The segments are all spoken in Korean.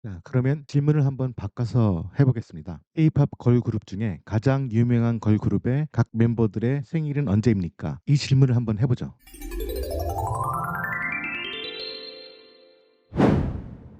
자, 그러면 질문을 한번 바꿔서 해보겠습니다. K-팝 걸그룹 중에 가장 유명한 걸그룹의 각 멤버들의 생일은 언제입니까? 이 질문을 한번 해보죠.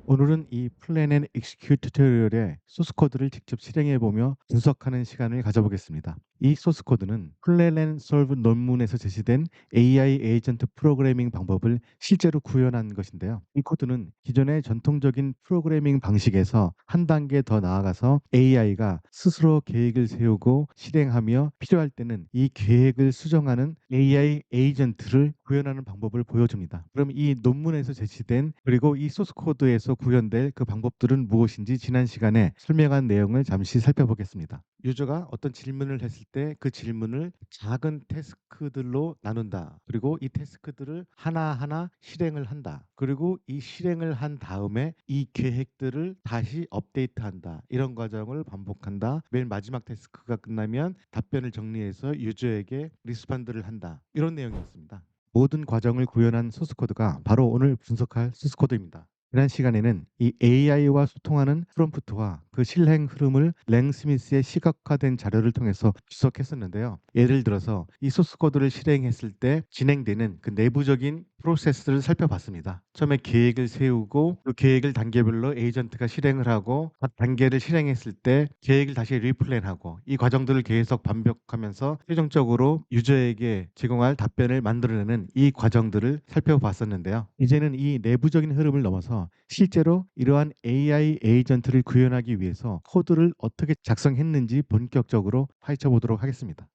오늘은 이 플랜 앤 익스큐트 튜토리얼의 소스 코드를 직접 실행해보며 분석하는 시간을 가져보겠습니다. 이 소스 코드는 플랜 앤 솔브 논문에서 제시된 AI 에이전트 프로그래밍 방법을 실제로 구현한 것인데요. 이 코드는 기존의 전통적인 프로그래밍 방식에서 한 단계 더 나아가서 AI가 스스로 계획을 세우고 실행하며 필요할 때는 이 계획을 수정하는 AI 에이전트를 구현하는 방법을 보여줍니다. 그럼 이 논문에서 제시된 그리고 이 소스 코드에서 구현될 그 방법들은 무엇인지 지난 시간에 설명한 내용을 잠시 살펴보겠습니다. 유저가 어떤 질문을 했을 때 그 질문을 작은 태스크들로 나눈다. 그리고 이 태스크들을 하나하나 실행을 한다. 그리고 이 실행을 한 다음에 이 계획들을 다시 업데이트한다. 이런 과정을 반복한다. 맨 마지막 태스크가 끝나면 답변을 정리해서 유저에게 리스폰드를 한다. 이런 내용이었습니다. 모든 과정을 구현한 소스 코드가 바로 오늘 분석할 소스 코드입니다. 지난 시간에는 이 AI와 소통하는 프롬프트와 그 실행 흐름을 랭 스미스의 시각화된 자료를 통해서 분석했었는데요. 예를 들어서 이 소스 코드를 실행했을 때 진행되는 그 내부적인 프로세스를 살펴봤습니다. 처음에 계획을 세우고 그 계획을 단계별로 에이전트가 실행을 하고 각 단계를 실행했을 때 계획을 다시 리플랜하고 이 과정들을 계속 반복하면서 최종적으로 유저에게 제공할 답변을 만들어내는 이 과정들을 살펴봤었는데요. 이제는 이 내부적인 흐름을 넘어서 실제로 이러한 AI 에이전트를 구현하기 위해서 코드를 어떻게 작성했는지 본격적으로 파헤쳐 보도록 하겠습니다.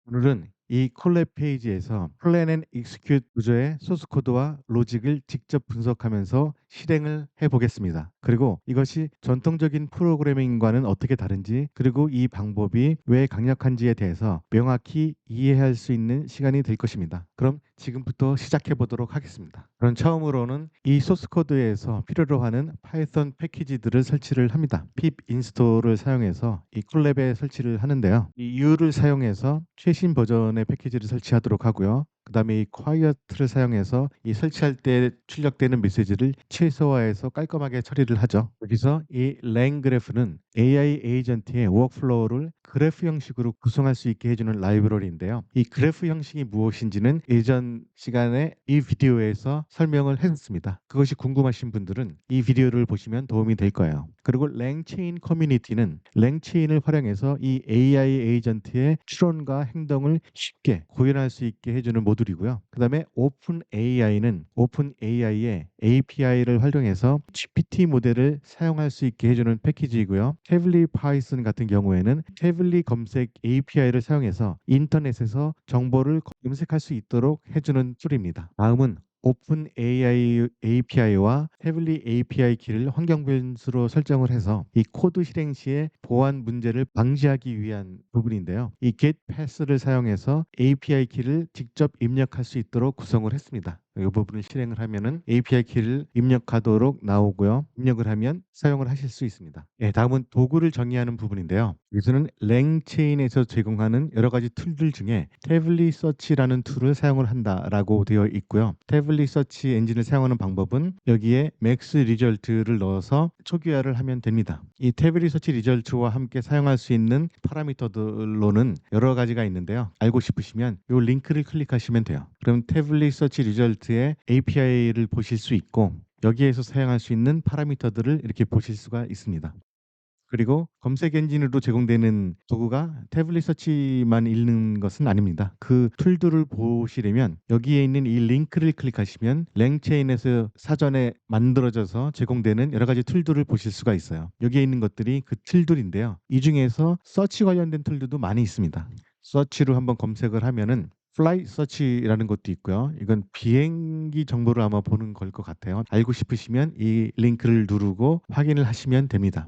오늘은 이 콜랩 페이지에서 플랜 앤 익스큐트 구조의 소스 코드와 로직을 직접 분석하면서 실행을 해보겠습니다. 그리고 이것이 전통적인 프로그래밍과는 어떻게 다른지, 그리고 이 방법이 왜 강력한지에 대해서 명확히 이해할 수 있는 시간이 될 것입니다. 그럼 지금부터 시작해 보도록 하겠습니다. 그럼 처음으로는 이 소스 코드에서 필요로 하는 파이썬 패키지들을 설치를 합니다. pip 인스톨을 사용해서 이 콜랩에 설치를 하는데요. 이 U를 사용해서 최신 버전의 패키지를 설치하도록 하고요. 그 다음에 이 quiet를 사용해서 이 설치할 때 출력되는 메시지를 최소화해서 깔끔하게 처리를 하죠. 여기서 이 랭그래프는 AI 에이전트의 워크플로우를 그래프 형식으로 구성할 수 있게 해주는 라이브러리인데요. 이 그래프 형식이 무엇인지는 예전 시간에 이 비디오에서 설명을 했습니다. 그것이 궁금하신 분들은 이 비디오를 보시면 도움이 될 거예요. 그리고 랭체인 커뮤니티는 랭체인을 활용해서 이 AI 에이전트의 추론과 행동을 쉽게 구현할 수 있게 해주는 모듈이고요. 그 다음에 오픈 AI는 오픈 AI의 API를 활용해서 GPT 모델을 사용할 수 있게 해주는 패키지이고요. 태블릿 파이썬 같은 경우에는 태블릿 검색 API를 사용해서 인터넷에서 정보를 검색할 수 있도록 해주는 툴입니다. 다음은 오픈 AI API와 태블릿 API 키를 환경 변수로 설정을 해서 이 코드 실행 시에 보안 문제를 방지하기 위한 부분인데요. 이 get pass를 사용해서 API 키를 직접 입력할 수 있도록 구성을 했습니다. 이 부분을 실행을 하면은 API 키를 입력하도록 나오고요. 입력을 하면 사용을 하실 수 있습니다. 예, 다음은 도구를 정의하는 부분인데요. 여기서는 랭체인에서 제공하는 여러 가지 툴들 중에 태블릿 서치라는 툴을 사용을 한다라고 되어 있고요. 태블릿 서치 엔진을 사용하는 방법은 여기에 맥스 리절트를 넣어서 초기화를 하면 됩니다. 이 태블릿 서치 리절트와 함께 사용할 수 있는 파라미터들로는 여러 가지가 있는데요. 알고 싶으시면 이 링크를 클릭하시면 돼요. 그럼 태블릿 서치 리절트의 API를 보실 수 있고 여기에서 사용할 수 있는 파라미터들을 이렇게 보실 수가 있습니다. 그리고 검색 엔진으로 제공되는 도구가 태블릿 서치만 있는 것은 아닙니다. 그 툴들을 보시려면 여기에 있는 이 링크를 클릭하시면 랭체인에서 사전에 만들어져서 제공되는 여러 가지 툴들을 보실 수가 있어요. 여기에 있는 것들이 그 툴들인데요. 이 중에서 서치 관련된 툴들도 많이 있습니다. 서치로 한번 검색을 하면은 플라이 서치라는 것도 있고요. 이건 비행기 정보를 아마 보는 걸 것 같아요. 알고 싶으시면 이 링크를 누르고 확인을 하시면 됩니다.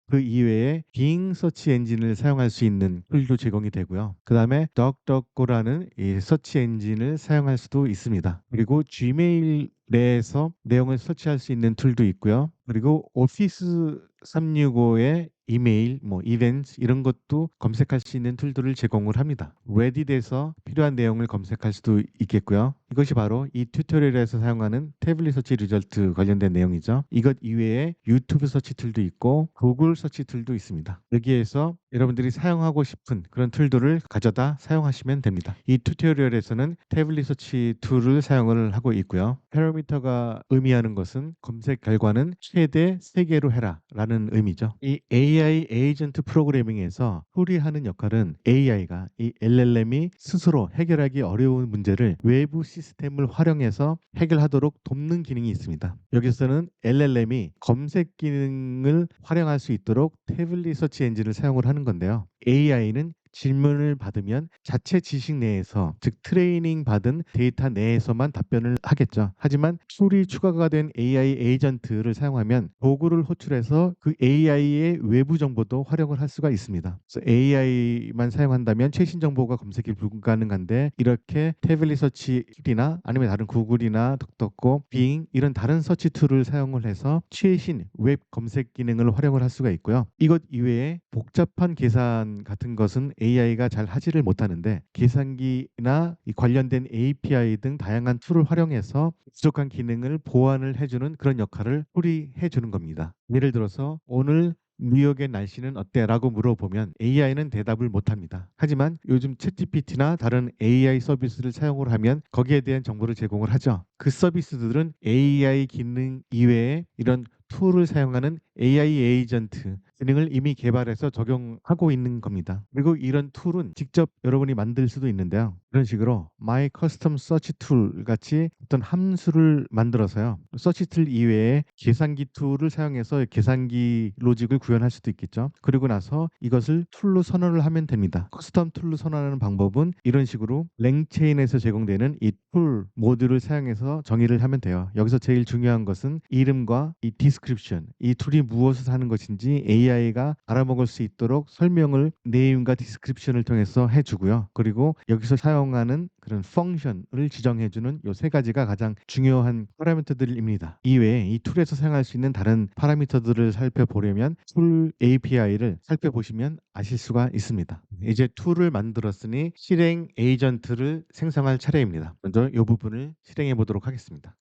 그 이외에 빙 서치 엔진을 사용할 수 있는 툴도 제공이 되고요. 그 다음에 덕덕고라는 이 서치 엔진을 사용할 수도 있습니다. 그리고 Gmail 내에서 내용을 서치할 수 있는 툴도 있고요. 그리고 오피스 365의 이메일, 뭐 이벤트 이런 것도 검색할 수 있는 툴들을 제공을 합니다. 레딧에서 필요한 내용을 검색할 수도 있겠고요. 이것이 바로 이 튜토리얼에서 사용하는 태블릿 서치 리절트 관련된 내용이죠. 이것 이외에 유튜브 서치 툴도 있고 구글 서치 툴도 있습니다. 여기에서 여러분들이 사용하고 싶은 그런 툴들을 가져다 사용하시면 됩니다. 이 튜토리얼에서는 태블릿 서치 툴을 사용을 하고 있고요. 파라미터가 의미하는 것은 검색 결과는 최대 3개로 해라 라는 의미죠. 이 AI 에이전트 프로그래밍에서 툴이 하는 역할은 AI가 이 LLM이 스스로 해결하기 어려운 문제를 외부 시스템을 활용해서 해결하도록 돕는 기능이 있습니다. 여기서는 LLM이 검색 기능을 활용할 수 있도록 태블릿 서치 엔진을 사용을 하는 건데요. AI는 질문을 받으면 자체 지식 내에서, 즉 트레이닝 받은 데이터 내에서만 답변을 하겠죠. 하지만 툴이 추가가 된 AI 에이전트를 사용하면 도구를 호출해서 그 AI의 외부 정보도 활용을 할 수가 있습니다. 그래서 AI만 사용한다면 최신 정보가 검색이 불가능한데, 이렇게 태블릿 서치 툴이나 아니면 다른 구글이나 덕덕고, 빙 이런 다른 서치 툴을 사용을 해서 최신 웹 검색 기능을 활용을 할 수가 있고요. 이것 이외에 복잡한 계산 같은 것은 AI가 잘 하지를 못하는데, 계산기나 이 관련된 API 등 다양한 툴을 활용해서 부족한 기능을 보완을 해주는 그런 역할을 툴이 해주는 겁니다. 예를 들어서 오늘 뉴욕의 날씨는 어때? 라고 물어보면 AI는 대답을 못합니다. 하지만 요즘 챗GPT나 다른 AI 서비스를 사용을 하면 거기에 대한 정보를 제공을 하죠. 그 서비스들은 AI 기능 이외에 이런 툴을 사용하는 AI 에이전트 기능을 이미 개발해서 적용하고 있는 겁니다. 그리고 이런 툴은 직접 여러분이 만들 수도 있는데요. 이런 식으로 My Custom Search Tool 같이 어떤 함수를 만들어서요. 서치 툴 이외에 계산기 툴을 사용해서 계산기 로직을 구현할 수도 있겠죠. 그리고 나서 이것을 툴로 선언을 하면 됩니다. 커스텀 툴로 선언하는 방법은 이런 식으로 랭체인에서 제공되는 이 툴 모듈을 사용해서 정의를 하면 돼요. 여기서 제일 중요한 것은 이름과 이 디스크립션, 이 툴이 무엇을 하는 것인지 AI가 알아먹을 수 있도록 설명을 네임과 디스크립션을 통해서 해주고요. 그리고 여기서 사용하는 그런 펑션을 지정해주는 이 세 가지가 가장 중요한 파라미터들입니다. 이외에 이 툴에서 사용할 수 있는 다른 파라미터들을 살펴보려면 툴 API를 살펴보시면 아실 수가 있습니다. 이제 툴을 만들었으니 실행 에이전트를 생성할 차례입니다. 먼저 이 부분을 실행해 보도록 하겠습니다.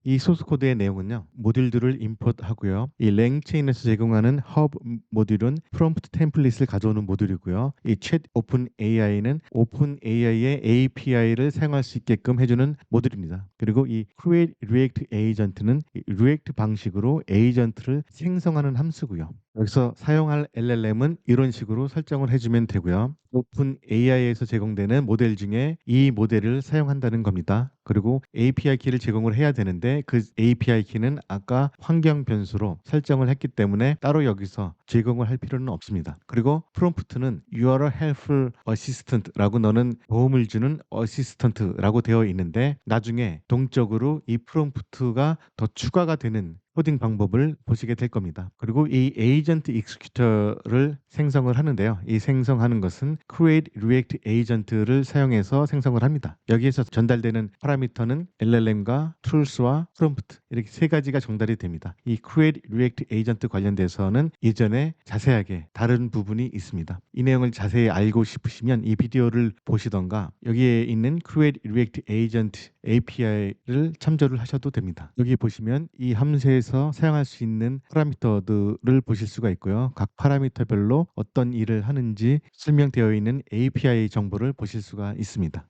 이 소스 코드의 내용은요. 모듈들을 임포트하고요. 이 랭체인에서 제공하는 허브 모듈은 프롬프트 템플릿을 가져오는 모듈이고요. 이 챗 오픈 AI는 오픈 AI의 API를 사용할 수 있게끔 해주는 모듈입니다. 그리고 이 create react agent는 react 방식으로 에이전트를 생성하는 함수고요. 여기서 사용할 LLM은 이런 식으로 설정을 해주면 되고요. 오픈 AI에서 제공되는 모델 중에 이 모델을 사용한다는 겁니다. 그리고 API 키를 제공을 해야 되는데 그 API 키는 아까 환경 변수로 설정을 했기 때문에 따로 여기서 제공을 할 필요는 없습니다. 그리고 프롬프트는 You are a helpful assistant라고, 너는 도움을 주는 어시스턴트라고 되어 있는데, 나중에 동적으로 이 프롬프트가 더 추가가 되는 코딩 방법을 보시게 될 겁니다. 그리고 이 에이전트 익스큐터를 생성을 하는데요. 이 생성하는 것은 create react agent를 사용해서 생성을 합니다. 여기에서 전달되는 파라미터는 LLM과 tools와 prompt 이렇게 세 가지가 전달이 됩니다. 이 create react agent 관련돼서는 이전에 자세하게 다른 부분이 있습니다. 이 내용을 자세히 알고 싶으시면 이 비디오를 보시던가 여기에 있는 create react agent API를 참조를 하셔도 됩니다. 여기 보시면 이 함수에서 사용할 수 있는 파라미터들을 보실 수가 있고요. 각 파라미터별로 어떤 일을 하는지 설명되어 있는 API 정보를 보실 수가 있습니다.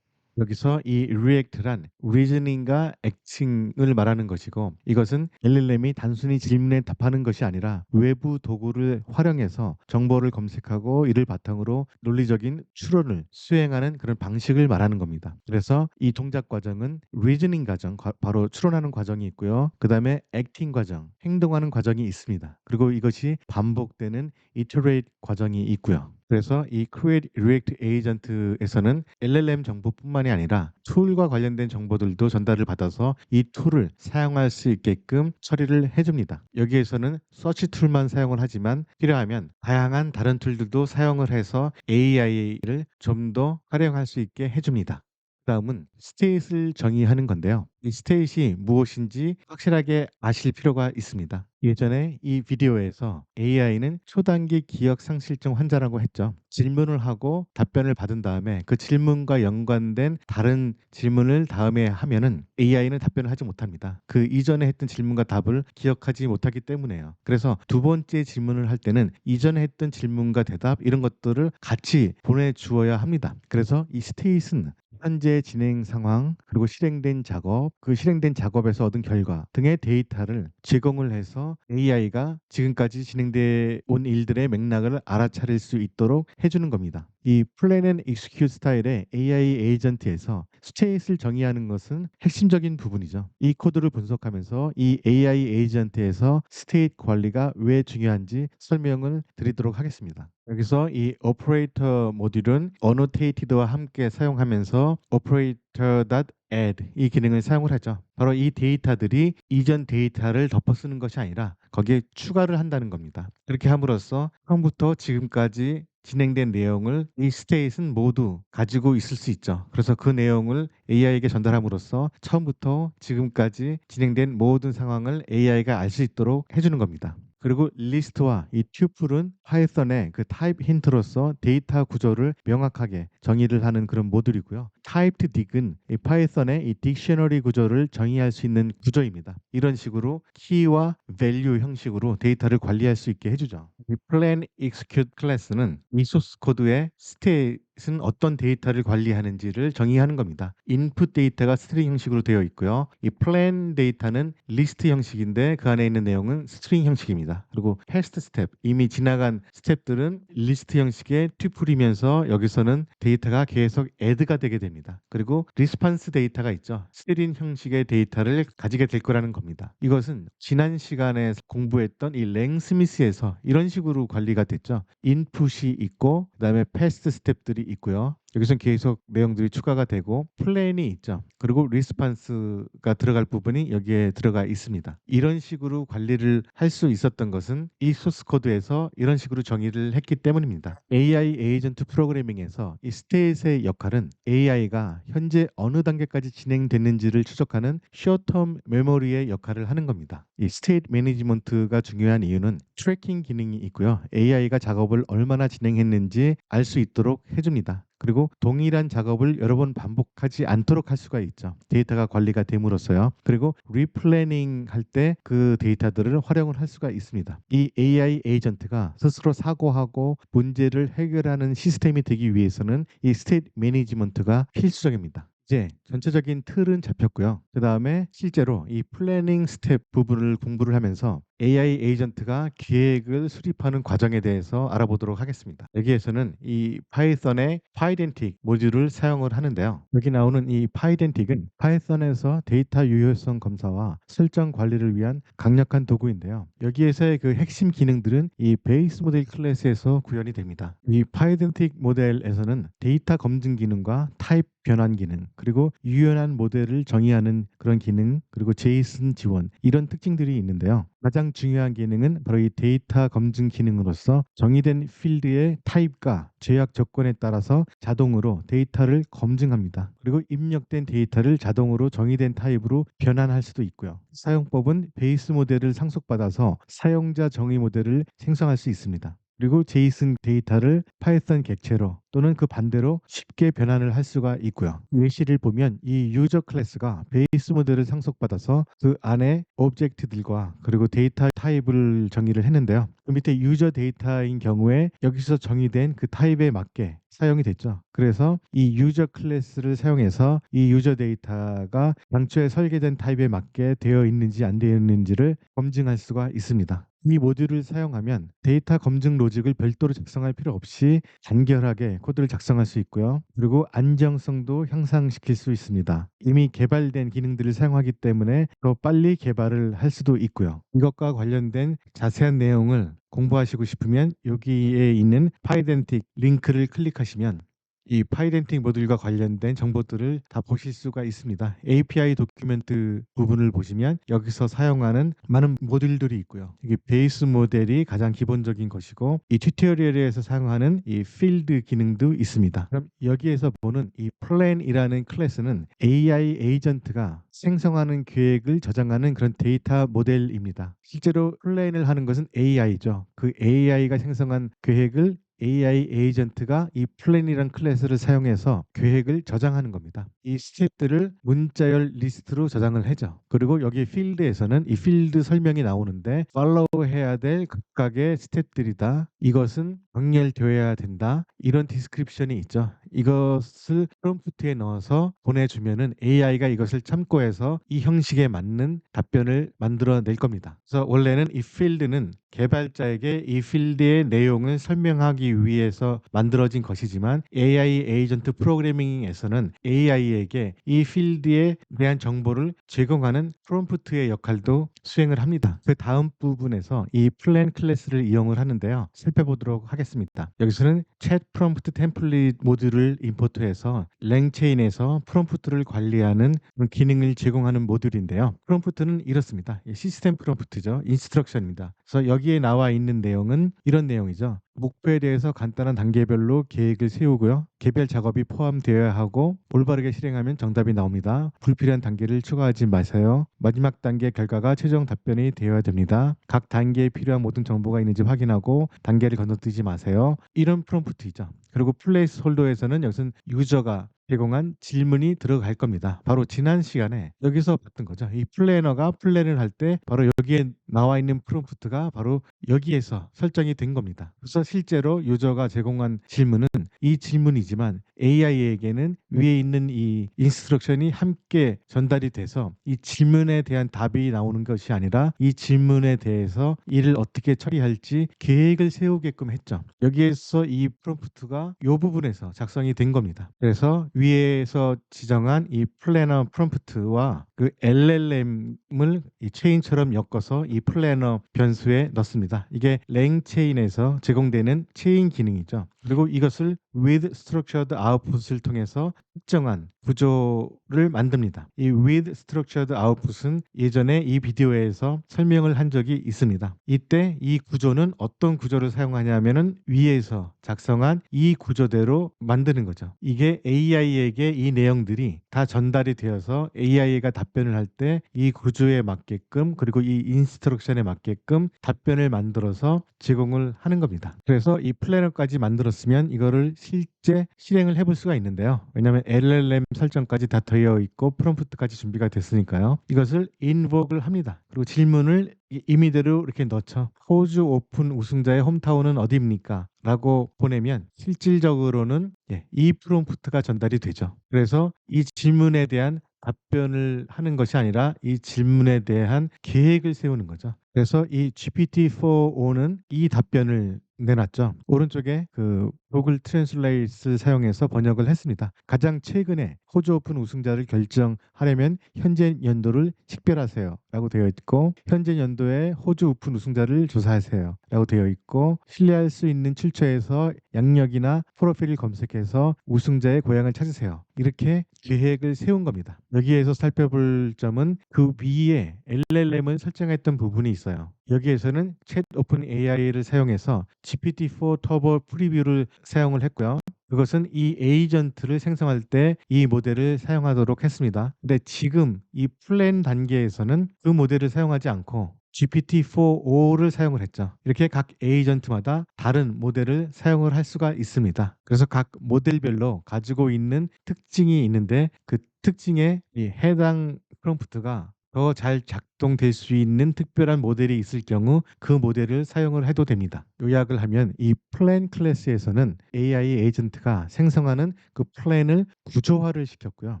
여기서 이 React란 Reasoning과 Acting을 말하는 것이고, 이것은 LLM이 단순히 질문에 답하는 것이 아니라 외부 도구를 활용해서 정보를 검색하고 이를 바탕으로 논리적인 추론을 수행하는 그런 방식을 말하는 겁니다. 그래서 이 동작 과정은 Reasoning 과정, 바로 추론하는 과정이 있고요. 그 다음에 Acting 과정, 행동하는 과정이 있습니다. 그리고 이것이 반복되는 Iterate 과정이 있고요. 그래서 이 Create React Agent에서는 LLM 정보뿐만이 아니라 툴과 관련된 정보들도 전달을 받아서 이 툴을 사용할 수 있게끔 처리를 해줍니다. 여기에서는 서치 툴만 사용을 하지만 필요하면 다양한 다른 툴들도 사용을 해서 AI를 좀 더 활용할 수 있게 해줍니다. 다음은 스테이트를 정의하는 건데요. 이 스테이트이 무엇인지 확실하게 아실 필요가 있습니다. 예전에 이 비디오에서 AI는 초단기 기억 상실증 환자라고 했죠. 질문을 하고 답변을 받은 다음에 그 질문과 연관된 다른 질문을 다음에 하면은 AI는 답변을 하지 못합니다. 그 이전에 했던 질문과 답을 기억하지 못하기 때문에요. 그래서 두 번째 질문을 할 때는 이전에 했던 질문과 대답 이런 것들을 같이 보내주어야 합니다. 그래서 이 스테이트는 현재 진행 상황, 그리고 실행된 작업, 그 실행된 작업에서 얻은 결과 등의 데이터를 제공을 해서 AI가 지금까지 진행돼 온 일들의 맥락을 알아차릴 수 있도록 해주는 겁니다. 이 플랜 앤 익스큐트 스타일의 AI 에이전트에서 스테이트를 정의하는 것은 핵심적인 부분이죠. 이 코드를 분석하면서 이 AI 에이전트에서 스테이트 관리가 왜 중요한지 설명을 드리도록 하겠습니다. 여기서 이 오퍼레이터 모듈은 annotated와 함께 사용하면서 operator.add 이 기능을 사용을 하죠. 바로 이 데이터들이 이전 데이터를 덮어쓰는 것이 아니라 거기에 추가를 한다는 겁니다. 그렇게 함으로써 처음부터 지금까지 진행된 내용을 이 스테이트는 모두 가지고 있을 수 있죠. 그래서 그 내용을 AI에게 전달함으로써 처음부터 지금까지 진행된 모든 상황을 AI가 알 수 있도록 해주는 겁니다. 그리고 리스트와 이 튜플은 파이썬의 그 타입 힌트로서 데이터 구조를 명확하게 정의를 하는 그런 모듈이고요. 타입드 딕은 이 파이썬의 이 딕셔너리 구조를 정의할 수 있는 구조입니다. 이런 식으로 키와 밸류 형식으로 데이터를 관리할 수 있게 해주죠. 이 plan execute 클래스는 이 소스 코드의 스테이트는 어떤 데이터를 관리하는지를 정의하는 겁니다. 인풋 데이터가 스트링 형식으로 되어 있고요. 이 plan 데이터는 리스트 형식인데 그 안에 있는 내용은 스트링 형식입니다. 그리고 past 스텝, 이미 지나간 스텝들은 리스트 형식의 튜플이면서 여기서는 데이터가 계속 add가 되게 됩니다. 그리고 리스판스 데이터가 있죠. 스트링 형식의 데이터를 가지게 될 거라는 겁니다. 이것은 지난 시간에 공부했던 이 랭스미스에서 이런 식으로 관리가 됐죠. 인풋이 있고 그다음에 패스트 스텝들이 있고요. 여기선 계속 내용들이 추가가 되고 플랜이 있죠. 그리고 리스판스가 들어갈 부분이 여기에 들어가 있습니다. 이런 식으로 관리를 할 수 있었던 것은 이 소스 코드에서 이런 식으로 정의를 했기 때문입니다. AI 에이전트 프로그래밍에서 이 스테이트의 역할은 AI가 현재 어느 단계까지 진행됐는지를 추적하는 숏텀 메모리의 역할을 하는 겁니다. 이 스테이트 매니지먼트가 중요한 이유는 트래킹 기능이 있고요. AI가 작업을 얼마나 진행했는지 알 수 있도록 해줍니다. 그리고 동일한 작업을 여러 번 반복하지 않도록 할 수가 있죠. 데이터가 관리가 됨으로써요. 그리고 리플래닝 할 때 그 데이터들을 활용을 할 수가 있습니다. 이 AI 에이전트가 스스로 사고하고 문제를 해결하는 시스템이 되기 위해서는 이 스테이트 매니지먼트가 필수적입니다. 이제 전체적인 틀은 잡혔고요. 그 다음에 실제로 이 플래닝 스텝 부분을 공부를 하면서 AI 에이전트가 계획을 수립하는 과정에 대해서 알아보도록 하겠습니다. 여기에서는 이 파이썬의 파이덴틱 모듈을 사용을 하는데요. 여기 나오는 이 파이덴틱은 파이썬에서 데이터 유효성 검사와 설정 관리를 위한 강력한 도구인데요. 여기에서의 그 핵심 기능들은 이 베이스 모델 클래스에서 구현이 됩니다. 이 파이덴틱 모델에서는 데이터 검증 기능과 타입 변환 기능, 그리고 유연한 모델을 정의하는 그런 기능, 그리고 제이슨 지원 이런 특징들이 있는데요. 가장 중요한 기능은 바로 이 데이터 검증 기능으로서 정의된 필드의 타입과 제약 조건에 따라서 자동으로 데이터를 검증합니다. 그리고 입력된 데이터를 자동으로 정의된 타입으로 변환할 수도 있고요. 사용법은 베이스 모델을 상속받아서 사용자 정의 모델을 생성할 수 있습니다. 그리고 제이슨 데이터를 파이썬 객체로 또는 그 반대로 쉽게 변환을 할 수가 있고요. 예시를 보면 이 유저 클래스가 베이스 모델을 상속받아서 그 안에 오브젝트들과 그리고 데이터 타입을 정의를 했는데요. 그 밑에 유저 데이터인 경우에 여기서 정의된 그 타입에 맞게 사용이 됐죠. 그래서 이 유저 클래스를 사용해서 이 유저 데이터가 당초에 설계된 타입에 맞게 되어 있는지 안 되어 있는지를 검증할 수가 있습니다. 이 모듈을 사용하면 데이터 검증 로직을 별도로 작성할 필요 없이 간결하게 코드를 작성할 수 있고요. 그리고 안정성도 향상시킬 수 있습니다. 이미 개발된 기능들을 사용하기 때문에 더 빨리 개발을 할 수도 있고요. 이것과 관련된 자세한 내용을 공부하시고 싶으면 여기에 있는 파이덴틱 링크를 클릭하시면 이 파이렌팅 모듈과 관련된 정보들을 다 보실 수가 있습니다. API 도큐멘트 부분을 보시면 여기서 사용하는 많은 모듈들이 있고요. 이게 베이스 모델이 가장 기본적인 것이고 이 튜토리얼에서 사용하는 이 필드 기능도 있습니다. 그럼 여기에서 보는 이 플랜이라는 클래스는 AI 에이전트가 생성하는 계획을 저장하는 그런 데이터 모델입니다. 실제로 플랜을 하는 것은 AI죠. 그 AI가 생성한 계획을 AI 에이전트가 이 플랜이라는 클래스를 사용해서 계획을 저장하는 겁니다. 이 스텝들을 문자열 리스트로 저장을 하죠. 그리고 여기 필드에서는 이 필드 설명이 나오는데 팔로우 해야 될 각각의 스텝들이다. 이것은 정렬되어야 된다. 이런 디스크립션이 있죠. 이것을 프롬프트에 넣어서 보내주면은 AI가 이것을 참고해서 이 형식에 맞는 답변을 만들어낼 겁니다. 그래서 원래는 이 필드는 개발자에게 이 필드의 내용을 설명하기 위해서 만들어진 것이지만 AI 에이전트 프로그래밍에서는 AI에게 이 필드에 대한 정보를 제공하는 프롬프트의 역할도 수행을 합니다. 그 다음 부분에서 이 플랜 클래스를 이용을 하는데요. 살펴보도록 하겠습니다. 여기서는 챗 프롬프트 템플릿 모듈을 임포트해서 랭체인에서 프롬프트를 관리하는 그런 기능을 제공하는 모듈인데요. 프롬프트는 이렇습니다. 시스템 프롬프트죠. 인스트럭션입니다. 그래서 여기에 나와 있는 내용은 이런 내용이죠. 목표에 대해서 간단한 단계별로 계획을 세우고요. 개별 작업이 포함되어야 하고 올바르게 실행하면 정답이 나옵니다. 불필요한 단계를 추가하지 마세요. 마지막 단계 결과가 최종 답변이 되어야 됩니다. 각 단계에 필요한 모든 정보가 있는지 확인하고 단계를 건너뛰지 마세요. 이런 프롬프트이죠. 그리고 플레이스 홀더에서는 여기서는 유저가 제공한 질문이 들어갈 겁니다. 바로 지난 시간에 여기서 봤던 거죠. 이 플래너가 플랜을 할 때 바로 여기에 나와 있는 프롬프트가 바로 여기에서 설정이 된 겁니다. 그래서 실제로 유저가 제공한 질문은 이 질문이지만 AI에게는 위에 있는 이 인스트럭션이 함께 전달이 돼서 이 질문에 대한 답이 나오는 것이 아니라 이 질문에 대해서 이를 어떻게 처리할지 계획을 세우게끔 했죠. 여기에서 이 프롬프트가 이 부분에서 작성이 된 겁니다. 그래서 위에서 지정한 이 플래너 프롬프트와 그 LLM을 이 체인처럼 엮어서 이 플래너 변수에 넣습니다. 이게 랭체인에서 제공되는 체인 기능이죠. 그리고 이것을 with structured output을 통해서 특정한 구조를 만듭니다. 이 with structured output은 예전에 이 비디오에서 설명을 한 적이 있습니다. 이때 이 구조는 어떤 구조를 사용하냐면은 위에서 작성한 이 구조대로 만드는 거죠. 이게 AI에게 이 내용들이 다 전달이 되어서 AI가 답변을 할 때 이 구조에 맞게끔 그리고 이 인스트럭션에 맞게끔 답변을 만들어서 제공을 하는 겁니다. 그래서 이 플래너까지 만들었으면 이거를 실제 실행을 해볼 수가 있는데요. 왜냐하면 LLM 설정까지 다 되어 있고 프롬프트까지 준비가 됐으니까요. 이것을 invoke를 합니다. 그리고 질문을 임의대로 이렇게 넣죠. 호주 오픈 우승자의 홈타운은 어디입니까? 라고 보내면 실질적으로는 이 프롬프트가 전달이 되죠. 그래서 이 질문에 대한 답변을 하는 것이 아니라 이 질문에 대한 계획을 세우는 거죠. 그래서 이 GPT-4o는 이 답변을 내놨죠. 오른쪽에 그 구글 트랜슬레이트를 사용해서 번역을 했습니다. 가장 최근에 호주 오픈 우승자를 결정하려면 현재 연도를 식별하세요 라고 되어 있고 현재 연도에 호주 오픈 우승자를 조사하세요 라고 되어 있고 신뢰할 수 있는 출처에서 양력이나 프로필을 검색해서 우승자의 고향을 찾으세요. 이렇게 계획을 세운 겁니다. 여기에서 살펴볼 점은 그 위에 LLM을 설정했던 부분이 있어요. 여기에서는 챗 오픈 AI를 사용해서 GPT-4 터보 프리뷰를 사용을 했고요. 그것은 이 에이전트를 생성할 때 이 모델을 사용하도록 했습니다. 근데 지금 이 플랜 단계에서는 그 모델을 사용하지 않고 GPT-4o를 사용을 했죠. 이렇게 각 에이전트마다 다른 모델을 사용을 할 수가 있습니다. 그래서 각 모델별로 가지고 있는 특징이 있는데 그 특징에 이 해당 프롬프트가 더 잘 작동될 수 있는 특별한 모델이 있을 경우 그 모델을 사용을 해도 됩니다. 요약을 하면 이 플랜 클래스에서는 AI 에이전트가 생성하는 그 플랜을 구조화를 시켰고요.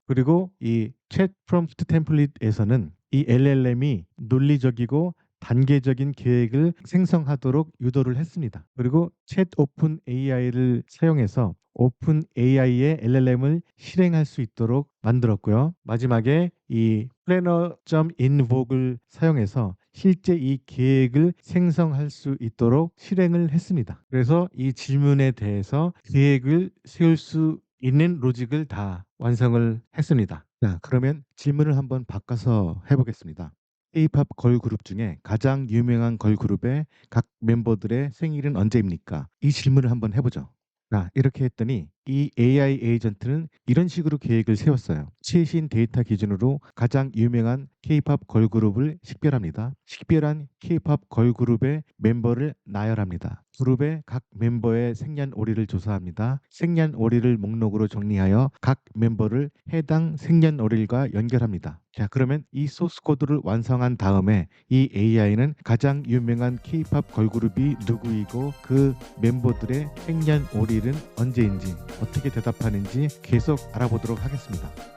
그리고 이 챗 프롬프트 템플릿에서는 이 LLM이 논리적이고 단계적인 계획을 생성하도록 유도를 했습니다. 그리고 챗 오픈 AI를 사용해서 오픈 AI의 LLM을 실행할 수 있도록 만들었고요. 마지막에 이 planner.invoke를 사용해서 실제 이 계획을 생성할 수 있도록 실행을 했습니다. 그래서 이 질문에 대해서 계획을 세울 수 있는 로직을 다 완성을 했습니다. 자, 그러면 질문을 한번 바꿔서 해보겠습니다. K-팝 걸그룹 중에 가장 유명한 걸그룹의 각 멤버들의 생일은 언제입니까? 이 질문을 한번 해보죠. 자, 이렇게 했더니 이 AI 에이전트는 이런 식으로 계획을 세웠어요. 최신 데이터 기준으로 가장 유명한 K-팝 걸그룹을 식별합니다. 식별한 K-팝 걸그룹의 멤버를 나열합니다. 그룹의 각 멤버의 생년월일을 조사합니다. 생년월일을 목록으로 정리하여 각 멤버를 해당 생년월일과 연결합니다. 자, 그러면 이 소스 코드를 완성한 다음에 이 AI는 가장 유명한 K-팝 걸그룹이 누구이고 그 멤버들의 생년월일은 언제인지 어떻게 대답하는지 계속 알아보도록 하겠습니다.